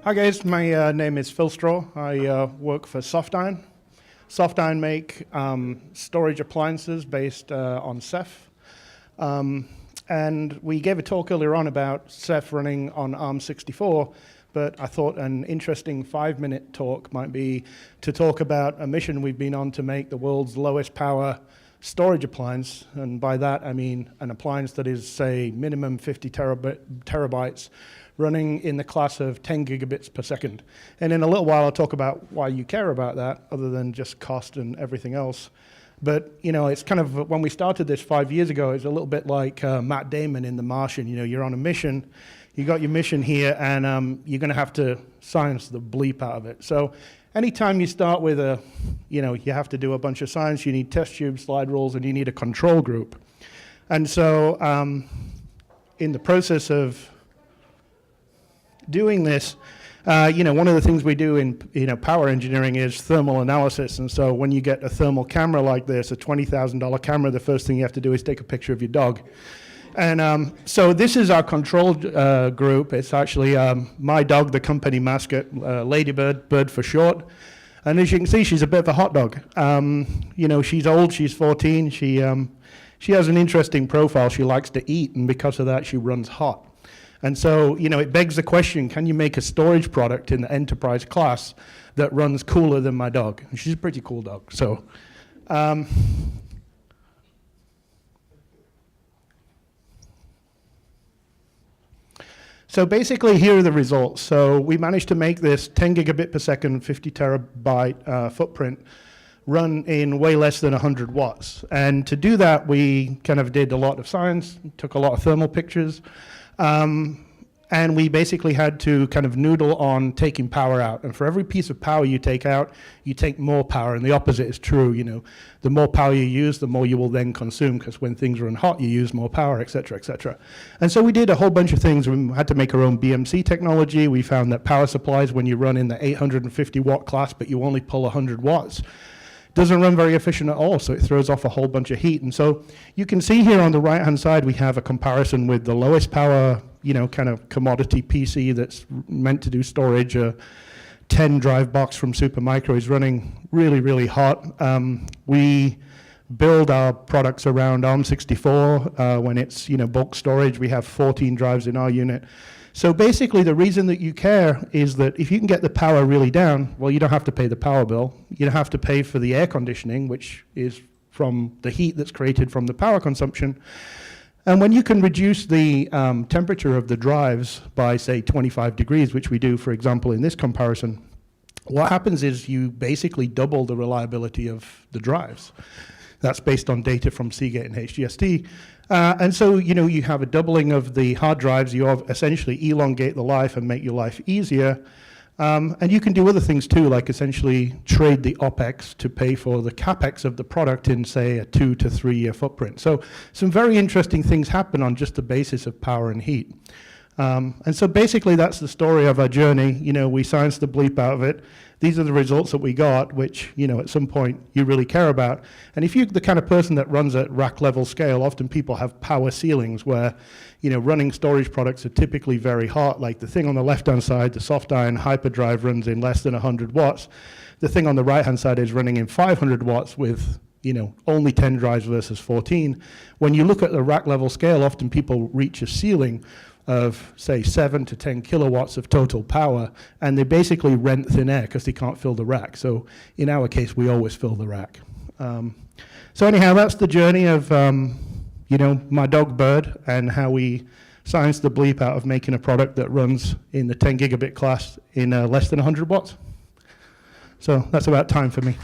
Hi guys, my name is Phil Straw. I work for SoftIron. SoftIron make storage appliances based on Ceph. And we gave a talk earlier on about Ceph running on ARM64, but I thought an interesting 5-minute talk might be to talk about a mission we've been on to make the world's lowest power storage appliance. And by that, I mean an appliance that is, say, minimum 50 terabytes, running in the class of 10 gigabits per second. And in a little while, I'll talk about why you care about that, other than just cost and everything else. But, you know, it's kind of, when we started this 5 years ago, it's a little bit like Matt Damon in The Martian. You know, you're on a mission, you got your mission here, and you're gonna have to science the bleep out of it. So anytime you start with you have to do a bunch of science, you need test tubes, slide rules, and you need a control group. And so in the process of doing this, one of the things we do in power engineering is thermal analysis. And so when you get a thermal camera like this, a $20,000 camera, the first thing you have to do is take a picture of your dog. And so this is our control group. It's actually my dog, the company mascot, Ladybird, Bird for short. And as you can see, she's a bit of a hot dog. She's old, she's 14. She has an interesting profile. She likes to eat, and because of that, she runs hot. And so, it begs the question, can you make a storage product in the enterprise class that runs cooler than my dog? And she's a pretty cool dog. So, so basically, here are the results. So we managed to make this 10 gigabit per second, 50 terabyte footprint run in way less than 100 watts. And to do that, we kind of did a lot of science, took a lot of thermal pictures. And we basically had to kind of noodle on taking power out. And for every piece of power you take out, you take more power. And the opposite is true. The more power you use, the more you will then consume, because when things run hot, you use more power, et cetera, et cetera. And so we did a whole bunch of things. We had to make our own BMC technology. We found that power supplies, when you run in the 850 watt class, but you only pull 100 watts, doesn't run very efficient at all, so it throws off a whole bunch of heat. And so you can see here on the right-hand side, we have a comparison with the lowest power, kind of commodity PC that's meant to do storage. A 10 drive box from Supermicro is running really, really hot. We build our products around ARM64. When it's, bulk storage, we have 14 drives in our unit. So basically, the reason that you care is that if you can get the power really down, well, you don't have to pay the power bill. You don't have to pay for the air conditioning, which is from the heat that's created from the power consumption. And when you can reduce the temperature of the drives by, say, 25 degrees, which we do, for example, in this comparison, what happens is you basically double the reliability of the drives. That's based on data from Seagate and HGST. And so, you have a doubling of the hard drives. You essentially elongate the life and make your life easier. And you can do other things too, like essentially trade the OPEX to pay for the CAPEX of the product in, say, a 2 to 3 year footprint. So some very interesting things happen on just the basis of power and heat. And so basically that's the story of our journey. We scienced the bleep out of it. These are the results that we got, which, at some point you really care about. And if you're the kind of person that runs at rack level scale, often people have power ceilings where, running storage products are typically very hot. Like the thing on the left-hand side, the SoftIron hyperdrive runs in less than 100 watts. The thing on the right-hand side is running in 500 watts with, only 10 drives versus 14. When you look at the rack level scale, often people reach a ceiling of, say, 7 to 10 kilowatts of total power, and they basically rent thin air because they can't fill the rack. So in our case, we always fill the rack. So anyhow, that's the journey of, my dog Bird, and how we scienced the bleep out of making a product that runs in the 10 gigabit class in less than 100 watts. So that's about time for me.